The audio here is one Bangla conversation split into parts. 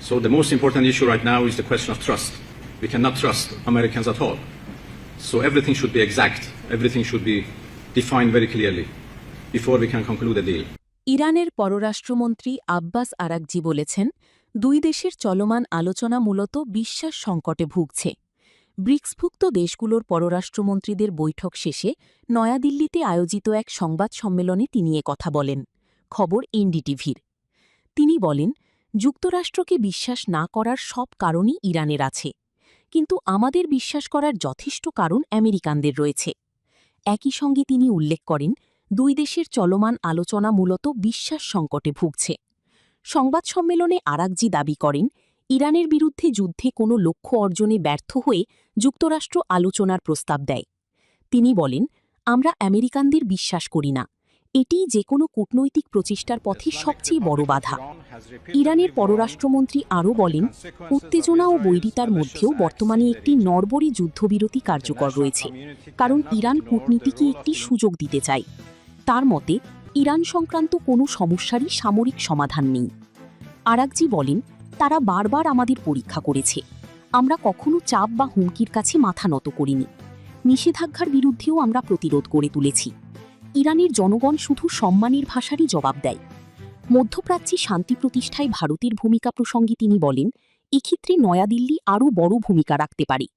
So the most important issue right now is the question of trust. We cannot trust Americans at all. So everything should be exact. Everything should be defined very clearly before we can conclude a deal. ইরানের পররাষ্ট্রমন্ত্রী আব্বাস আরাকজি বলেছেন, দুই দেশের চলমান আলোচনা মূলত বিশ্বাস সংকটে ভুগছে। ব্রিক্সভুক্ত দেশগুলোর পররাষ্ট্রমন্ত্রীদের বৈঠক শেষে নয়াদিল্লিতে আয়োজিত এক সংবাদ সম্মেলনে তিনি কথা বলেন। খবর এনডিটিভির। তিনি বলেন, যুক্তরাষ্ট্রকে বিশ্বাস না করার সব কারণই ইরানের আছে, কিন্তু আমাদের বিশ্বাস করার যথেষ্ট কারণ আমেরিকানদের রয়েছে। একই সঙ্গে তিনি উল্লেখ করেন, দুই দেশের চলমান আলোচনা মূলত বিশ্বাস সংকটে ভুগছে। সংবাদ সম্মেলনে আরাকজি দাবি করেন, ইরানের বিরুদ্ধে যুদ্ধে কোনো লক্ষ্য অর্জনে ব্যর্থ হয়ে যুক্তরাষ্ট্র আলোচনার প্রস্তাব দেয়। তিনি বলেন, আমরা আমেরিকানদের বিশ্বাস করি না। এটি যে কোনো কূটনৈতিক প্রচেষ্টার পথে সবচেয়ে বড় বাধা। ইরানের পররাষ্ট্রমন্ত্রী আরও বলেন, উত্তেজনা ও বৈরিতার মধ্যেও বর্তমানে একটি নড়বড়ে যুদ্ধবিরতি কার্যকর রয়েছে, কারণ ইরান কূটনীতিকে একটি সুযোগ দিতে চায়। তার মতে, ইরান সংক্রান্ত কোনো সমস্যারই সামরিক সমাধান নেই। আরাকজি বলেন, তারা বারবার আমাদের পরীক্ষা করেছে। আমরা কখনো চাপ বা হুমকির কাছে মাথা নত করিনি। নিষেধাজ্ঞার বিরুদ্ধেও আমরা প্রতিরোধ গড়ে তুলেছি। ইরানের জনগণ শুধু সম্মানের ভাষারই জবাব দেয়। মধ্যপ্রাচ্যে শান্তি প্রতিষ্ঠায় ভারতের ভূমিকা প্রসঙ্গে তিনি বলেন, এক্ষেত্রে নয়াদিল্লি আরও বড় ভূমিকা রাখতে পারে।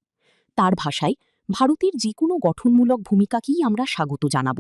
তার ভাষায়, ভারতের যে কোনো গঠনমূলক ভূমিকাকেই আমরা স্বাগত জানাব।